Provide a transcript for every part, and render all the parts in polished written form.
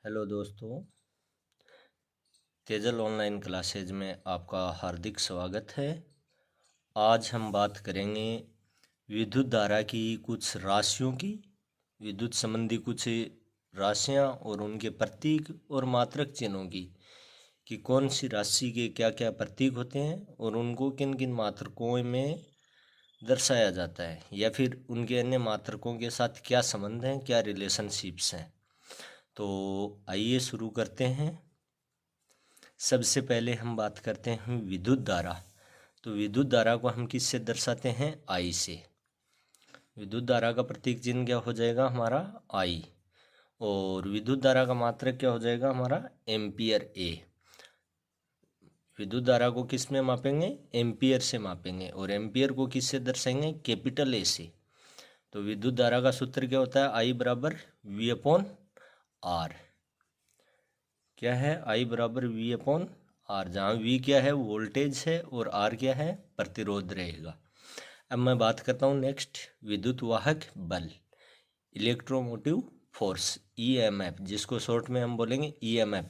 Hello दोस्तों, Tejal online classes में आपका हार्दिक स्वागत है। आज हम बात करेंगे विद्युत धारा की कुछ राशियों की, विद्युत संबंधी कुछ राशियां और उनके प्रतीक और मात्रक चिन्हों की, कि कौन सी राशि के क्या क्या प्रतीक होते हैं और उनको किन किन मात्रकों में दर्शाया जाता है, या फिर उनके अन्य मात्रकों के साथ क्या संबंध हैं, क्या रिलेशनशिप्स हैं। तो आइए शुरू करते हैं। सबसे पहले हम बात करते हैं विद्युत धारा। तो विद्युत धारा को हम किससे दर्शाते हैं? आई से। विद्युत धारा का प्रतीक चिन्ह क्या हो जाएगा? हमारा आई। और विद्युत धारा का मात्रक क्या हो जाएगा? हमारा एम्पियर ए। विद्युत धारा को किस में मापेंगे? एम्पियर से मापेंगे। और एम्पियर को किससे दर्शाएंगे? कैपिटल ए से। तो विद्युत धारा का सूत्र क्या होता है? आई बराबर वी अपॉन आर। क्या है? आई बराबर वी अपॉन आर, जहाँ वी क्या है? वोल्टेज है, और आर क्या है? प्रतिरोध रहेगा। अब मैं बात करता हूँ नेक्स्ट, विद्युत वाहक बल, इलेक्ट्रोमोटिव फोर्स, ईएमएफ, जिसको शॉर्ट में हम बोलेंगे ईएमएफ।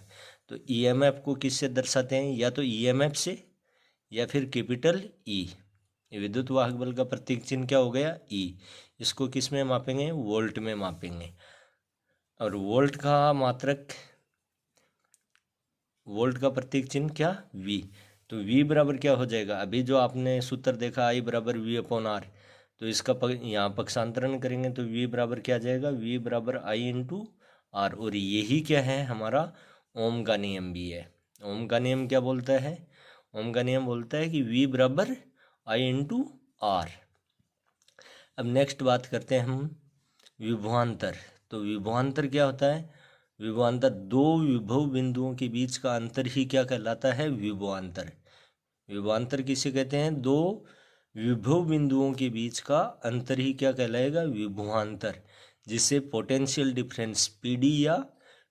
तो ईएमएफ को किससे दर्शाते हैं? या तो ईएमएफ से, या फिर कैपिटल ई। विद्युत वाहक बल का प्रतीक चिन्ह क्या हो गया? ई। इसको किस में मापेंगे? वोल्ट में मापेंगे। और वोल्ट का मात्रक, वोल्ट का प्रतीक चिन्ह क्या? V। तो V बराबर क्या हो जाएगा? अभी जो आपने सूत्र देखा I बराबर V अपॉन आर, तो इसका यहाँ पक्षांतरण करेंगे तो V बराबर क्या आ जाएगा? V बराबर I इंटू आर। और यही क्या है? हमारा ओम का नियम भी है। ओम का नियम क्या बोलता है? ओम का नियम बोलता है कि V बराबर I इंटू आर। अब नेक्स्ट बात करते हैं हम विभवांतर। तो विभवांतर क्या होता है? विभवांतर दो विभव बिंदुओं के बीच का अंतर ही क्या कहलाता है? विभवांतर। विभवांतर किसे कहते हैं? दो विभव बिंदुओं के बीच का अंतर ही क्या कहलाएगा? विभवांतर, जिसे पोटेंशियल डिफरेंस पीडी या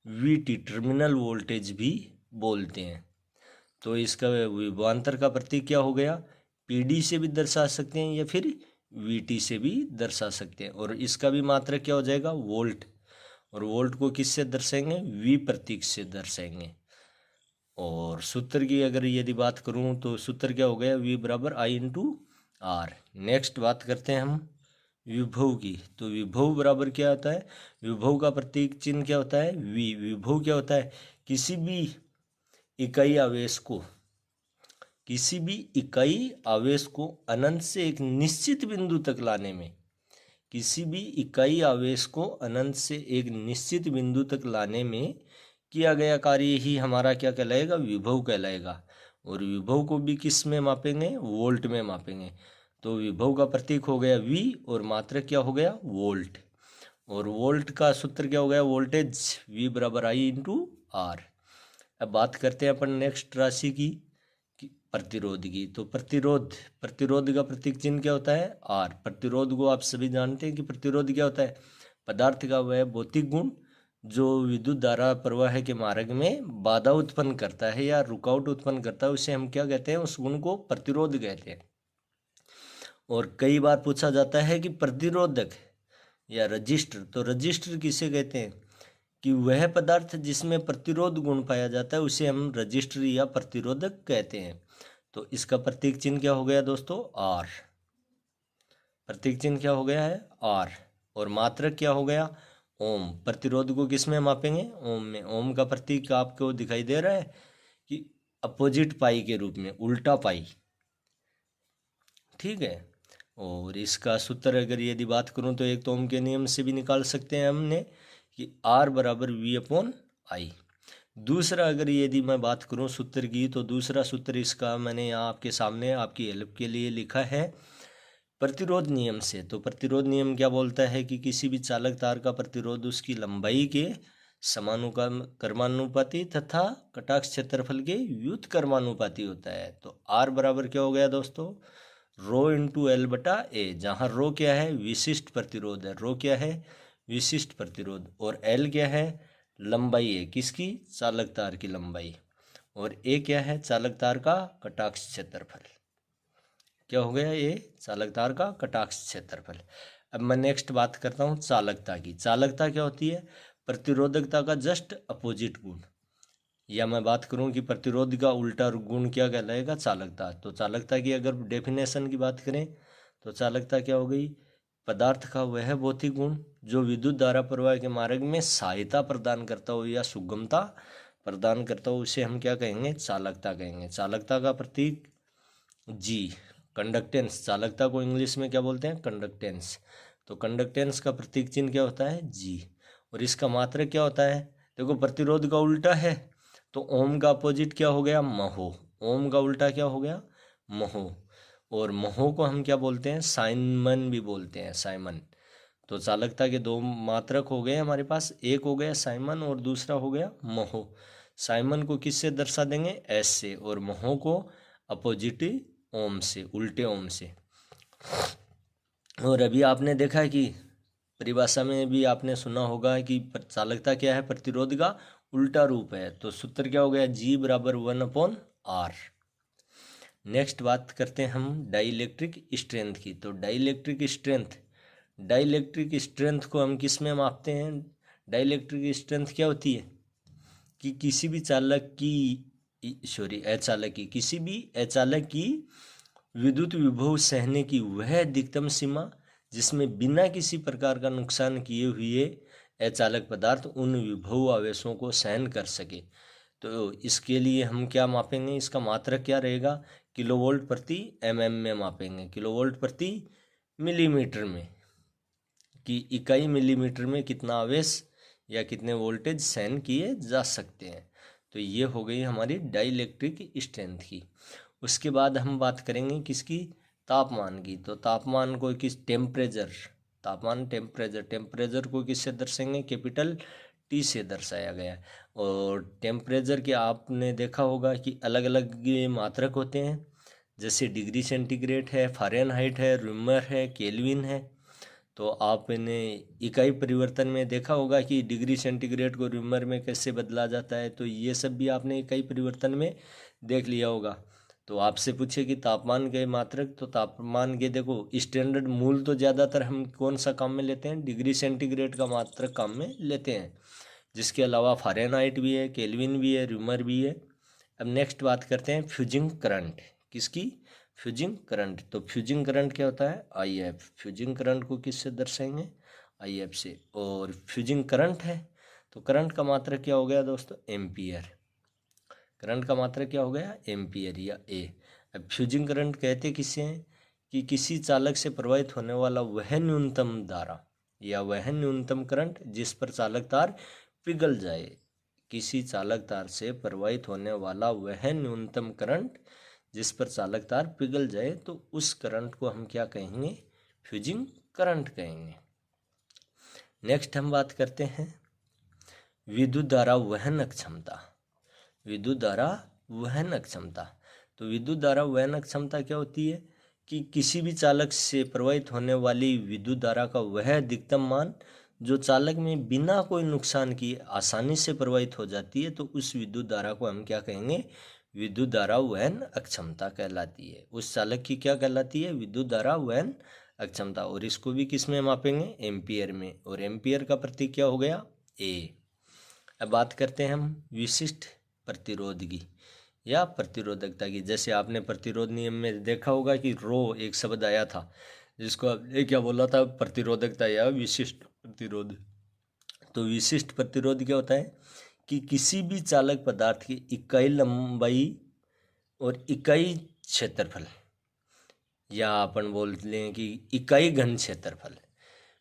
वीटी, टर्मिनल वोल्टेज भी बोलते हैं। तो इसका विभवांतर का प्रतीक क्या हो गया? पीडी से भी दर्शा सकते हैं, या फिर वीटी से भी दर्शा सकते हैं। और इसका भी मात्रक क्या हो जाएगा? वोल्ट। और वोल्ट को किससे दर्शाएंगे? वी प्रतीक से दर्शाएंगे। और सूत्र की अगर यदि बात करूं तो सूत्र क्या हो गया? वी बराबर आई इंटू आर। नेक्स्ट बात करते हैं हम विभव की। तो विभव बराबर क्या होता है? विभव का प्रतीक चिन्ह क्या होता है? वी। विभव क्या होता है? किसी भी इकाई आवेश को, किसी भी इकाई आवेश को अनंत से एक निश्चित बिंदु तक लाने में, किसी भी इकाई आवेश को अनंत से एक निश्चित बिंदु तक लाने में किया गया कार्य ही हमारा क्या कहलाएगा? विभव कहलाएगा। और विभव को भी किस में मापेंगे? वोल्ट में मापेंगे। तो विभव का प्रतीक हो गया वी, और मात्रक क्या हो गया? वोल्ट। और वोल्ट का सूत्र क्या हो गया? वोल्टेज वी बराबर आई इंटू आर। अब बात करते हैं अपन नेक्स्ट राशि की, प्रतिरोध की। तो प्रतिरोध, प्रतिरोध का प्रतीक चिन्ह क्या होता है? आर। प्रतिरोध को आप सभी जानते हैं कि प्रतिरोध क्या होता है? पदार्थ का वह भौतिक गुण जो विद्युत धारा प्रवाह के मार्ग में बाधा उत्पन्न करता है या रुकावट उत्पन्न करता है, उसे हम क्या कहते हैं? उस गुण को प्रतिरोध कहते हैं। और कई बार पूछा जाता है कि प्रतिरोधक या रजिस्टर, तो रजिस्टर किसे कहते हैं? कि वह पदार्थ जिसमें प्रतिरोध गुण पाया जाता है उसे हम रजिस्टर या प्रतिरोधक कहते हैं। तो इसका प्रतीक चिन्ह क्या हो गया दोस्तों? आर। प्रतीक चिन्ह क्या हो गया है? आर। और मात्रक क्या हो गया? ओम। प्रतिरोध को किस में मापेंगे? ओम में। ओम का प्रतीक आपको दिखाई दे रहा है कि अपोजिट पाई के रूप में, उल्टा पाई। ठीक है। और इसका सूत्र अगर यदि बात करूं तो एक तो ओम के नियम से भी निकाल सकते हैं हमने कि आर बराबर वी अपॉन आई। दूसरा अगर यदि मैं बात करूं सूत्र की, तो दूसरा सूत्र इसका मैंने यहाँ आपके सामने आपकी हेल्प के लिए लिखा है प्रतिरोध नियम से। तो प्रतिरोध नियम क्या बोलता है कि किसी भी चालक तार का प्रतिरोध उसकी लंबाई के कर्मानुपाती तथा कटाक्ष क्षेत्रफल के व्युत कर्मानुपाती होता है। तो आर बराबर क्या हो गया दोस्तों? रो इंटू एल बटा ए, जहाँ रो क्या है? विशिष्ट प्रतिरोध है। रो क्या है? विशिष्ट प्रतिरोध। और एल क्या है? लंबाई है किसकी? चालक तार की लंबाई। और ए क्या है? चालक तार का कटाक्ष क्षेत्रफल। क्या हो गया? ये चालक तार का कटाक्ष क्षेत्रफल। अब मैं नेक्स्ट बात करता हूँ चालकता की। चालकता क्या होती है? प्रतिरोधकता का जस्ट अपोजिट गुण, या मैं बात करूं कि प्रतिरोध का उल्टा गुण क्या कहलाएगा, चालकता। तो चालकता की अगर डेफिनेशन की बात करें तो चालकता क्या हो गई, पदार्थ का वह भौतिक गुण जो विद्युत धारा प्रवाह के मार्ग में सहायता प्रदान करता हो या सुगमता प्रदान करता हो, उसे हम क्या कहेंगे, चालकता कहेंगे। चालकता का प्रतीक जी। कंडक्टेंस, चालकता को इंग्लिश में क्या बोलते हैं, कंडक्टेंस। तो कंडक्टेंस का प्रतीक चिन्ह क्या होता है, जी। और इसका मात्रक क्या होता है, देखो प्रतिरोध का उल्टा है तो ओम का अपोजिट क्या हो गया, महो। ओम का उल्टा क्या हो गया, महो। और महो को हम क्या बोलते हैं, साइमन भी बोलते हैं, साइमन। तो चालकता के दो मात्रक हो गए हमारे पास, एक हो गया साइमन और दूसरा हो गया महो। साइमन को किससे दर्शा देंगे, एस से, और महो को अपोजिट ओम से, उल्टे ओम से। और अभी आपने देखा कि परिभाषा में भी आपने सुना होगा कि चालकता क्या है, प्रतिरोध का उल्टा रूप है। तो सूत्र क्या हो गया, जी बराबर 1/r। नेक्स्ट बात करते हैं हम डाइलेक्ट्रिक स्ट्रेंथ की। तो डाइलेक्ट्रिक स्ट्रेंथ को हम किस में मापते हैं, डाइलेक्ट्रिक स्ट्रेंथ क्या होती है कि किसी भी अचालक की विद्युत विभव सहने की वह अधिकतम सीमा जिसमें बिना किसी प्रकार का नुकसान किए हुए अचालक पदार्थ उन विभव आवेशों को सहन कर सके। तो इसके लिए हम क्या मापेंगे, इसका मात्रक क्या रहेगा, किलोवोल्ट प्रति mm में मापेंगे, किलोवोल्ट प्रति मिलीमीटर में, कि इकाई मिलीमीटर में कितना आवेश या कितने वोल्टेज सहन किए जा सकते हैं। तो ये हो गई हमारी डाइलेक्ट्रिक स्ट्रेंथ की। उसके बाद हम बात करेंगे किसकी, तापमान की। तो तापमान को किस, टेम्परेचर को किससे दर्शाएंगे, कैपिटल टी से दर्शाया गया है। और टेम्परेचर के आपने देखा होगा कि अलग अलग मात्रक होते हैं, जैसे डिग्री सेंटीग्रेड है, फ़ारेनहाइट है, रूमर है, केल्विन है। तो आपने इकाई परिवर्तन में देखा होगा कि डिग्री सेंटीग्रेड को रूमर में कैसे बदला जाता है। तो ये सब भी आपने इकाई परिवर्तन में देख लिया होगा। तो आपसे पूछे कि तापमान के मात्रक, तो तापमान के देखो स्टैंडर्ड मूल तो ज़्यादातर हम कौन सा काम में लेते हैं, डिग्री सेंटीग्रेड का मात्रक काम में लेते हैं। जिसके अलावा फ़ारेनहाइट भी है, केल्विन भी है, रूमर भी है। अब नेक्स्ट बात करते हैं फ्यूजिंग करंट, किसकी, फ्यूजिंग करंट। तो फ्यूजिंग करंट क्या होता है, IF। फ्यूजिंग करंट को किससे दर्शाएंगे, IF से। और फ्यूजिंग करंट है तो करंट का मात्रक क्या हो गया दोस्तों, एम्पियर। करंट का मात्रक क्या हो गया, एम्पियर या A। अब फ्यूजिंग करंट कहते किसे हैं, कि किसी चालक से प्रवाहित होने वाला वह न्यूनतम धारा या वह न्यूनतम करंट जिस पर चालक तार पिघल जाए। किसी चालक तार से प्रवाहित होने वाला वह न्यूनतम करंट जिस पर चालक तार पिघल जाए, तो उस करंट को हम क्या कहेंगे, फ्यूजिंग करंट कहेंगे। नेक्स्ट हम बात करते हैं विद्युत धारा वहन क्षमता। विद्युत धारा वहन क्षमता। तो विद्युत धारा वहन क्षमता क्या होती है, कि किसी भी चालक से प्रवाहित होने वाली विद्युत धारा का वह अधिकतम मान जो चालक में बिना कोई नुकसान किए आसानी से प्रवाहित हो जाती है, तो उस विद्युत धारा को हम क्या कहेंगे, विद्युत धारा वहन अक्षमता कहलाती है। उस चालक की क्या कहलाती है, विद्युत धारा वहन अक्षमता। और इसको भी किस में मापेंगे, एम्पियर में। और एम्पियर का प्रतीक क्या हो गया, A। अब बात करते हैं हम विशिष्ट प्रतिरोध की या प्रतिरोधकता की। जैसे आपने प्रतिरोध नियम में देखा होगा कि रो एक शब्द आया था, जिसको आपने क्या बोला था, प्रतिरोधकता या विशिष्ट प्रतिरोध। तो विशिष्ट प्रतिरोध क्या होता है, कि किसी भी चालक पदार्थ की इकाई लंबाई और इकाई क्षेत्रफल, या अपन बोल लें कि इकाई घन क्षेत्रफल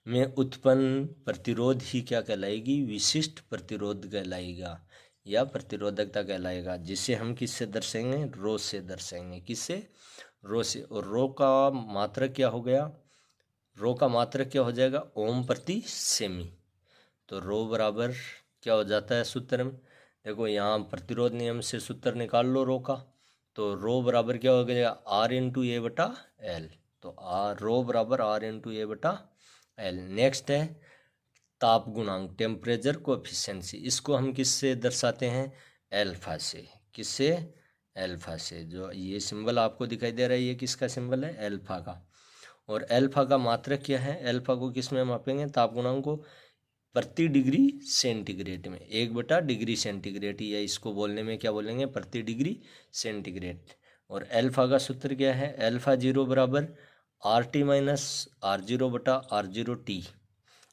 में उत्पन्न प्रतिरोध ही क्या कहलाएगी, विशिष्ट प्रतिरोध कहलाएगा या प्रतिरोधकता कहलाएगा, जिसे हम किससे दर्शाएंगे, रो से दर्शाएंगे। किससे, रो से। और रो का मात्रक क्या हो गया, रो का मात्रक क्या हो जाएगा, ओम प्रति सेमी। तो रो बराबर क्या हो जाता है सूत्र में, देखो यहाँ प्रतिरोध नियम से सूत्र निकाल लो रो का। तो रो बराबर क्या हो गया, R/A/L। तो रो बराबर R/A/L। नेक्स्ट है ताप गुणांक, टेम्परेचर कोएफिशिएंसी। इसको हम किससे दर्शाते हैं, एल्फा से। किससे, एल्फा से। जो ये सिंबल आपको दिखाई दे रहा है, ये किसका सिंबल है, एल्फा का। और एल्फा का मात्रक क्या है, एल्फा को किस में मापेंगे, ताप गुणांक को प्रति डिग्री सेंटीग्रेड में, 1/डिग्री सेंटीग्रेड, या इसको बोलने में क्या बोलेंगे, प्रति डिग्री सेंटीग्रेड। और अल्फा का सूत्र क्या है, अल्फा 0 बराबर RT माइनस R0/R0T।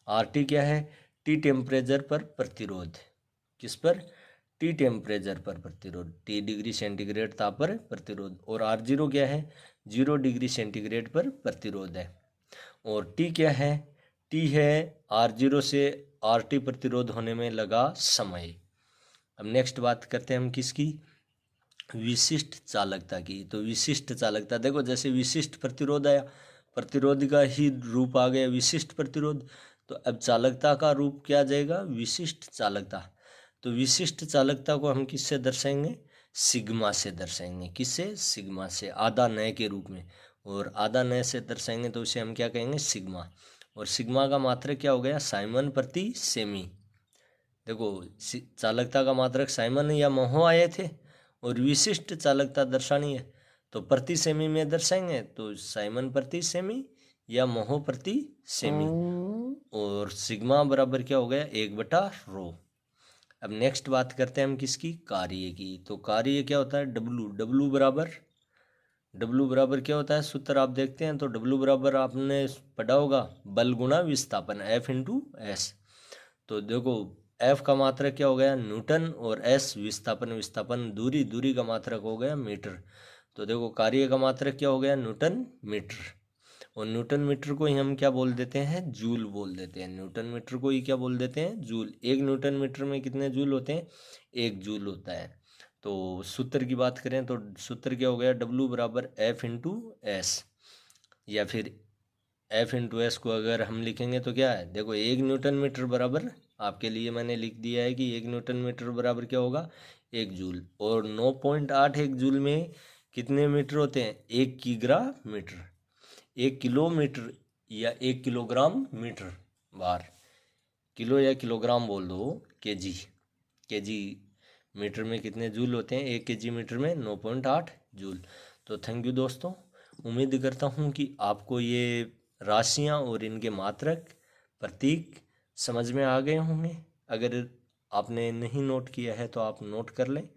RT क्या है, टी टेम्परेचर पर प्रतिरोध, किस पर, टी टेम्परेचर पर प्रतिरोध, T डिग्री सेंटीग्रेड ताप पर प्रतिरोध। और R0 क्या है, 0 डिग्री सेंटीग्रेड पर प्रतिरोध है। और T क्या है, T है R0 से RT प्रतिरोध होने में लगा समय। अब नेक्स्ट बात करते हैं हम किसकी, विशिष्ट चालकता की। तो विशिष्ट चालकता, देखो जैसे विशिष्ट प्रतिरोध आया, प्रतिरोध का ही रूप आ गया विशिष्ट प्रतिरोध, तो अब चालकता का रूप क्या आ जाएगा, विशिष्ट चालकता। तो विशिष्ट चालकता को हम किससे दर्शाएंगे, सिग्मा से दर्शाएंगे, किससे, सिग्मा से, आधा नय के रूप में। और आधा नय से दर्शाएंगे तो उसे हम क्या कहेंगे, सिग्मा। और सिग्मा का मात्रक क्या हो गया, साइमन प्रति सेमी। देखो चालकता का मात्रक साइमन या महो आए थे, और विशिष्ट चालकता दर्शानी है तो प्रति सेमी में दर्शाएंगे, तो साइमन प्रति सेमी या महो प्रति सेमी। और सिग्मा बराबर क्या हो गया, 1/ρ। अब नेक्स्ट बात करते हैं हम किसकी, कार्य की। तो कार्य क्या होता है, डब्लू बराबर क्या होता है, सूत्र आप देखते हैं तो W बराबर आपने पढ़ा होगा, बल गुणा विस्थापन, F×S। तो देखो F का मात्रक क्या हो गया, न्यूटन, और S विस्थापन दूरी का मात्रक हो गया मीटर। तो देखो कार्य का मात्रक क्या हो गया, न्यूटन मीटर। और न्यूटन मीटर को ही हम क्या बोल देते हैं, जूल बोल देते हैं। न्यूटन मीटर को ही क्या बोल देते हैं, जूल। 1 न्यूटन मीटर में कितने जूल होते हैं, 1 जूल होता है। तो सूत्र की बात करें तो सूत्र क्या हो गया, W बराबर F×S, या फिर F×S को अगर हम लिखेंगे तो क्या है, देखो 1 न्यूटन मीटर बराबर, आपके लिए मैंने लिख दिया है कि 1 न्यूटन मीटर बराबर क्या होगा, 1 जूल। और 9.81 जूल में कितने मीटर होते हैं, 1 किग्रा मीटर, 1 किलोमीटर या 1 किलोग्राम मीटर बार, किलो या किलोग्राम बोल दो, केजी मीटर में कितने जूल होते हैं, 1 kg मीटर में 9.8 जूल। तो थैंक यू दोस्तों, उम्मीद करता हूँ कि आपको ये राशियाँ और इनके मात्रक प्रतीक समझ में आ गए होंगे। अगर आपने नहीं नोट किया है तो आप नोट कर लें,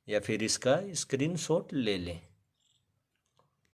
या फिर इसका स्क्रीनशॉट ले लें।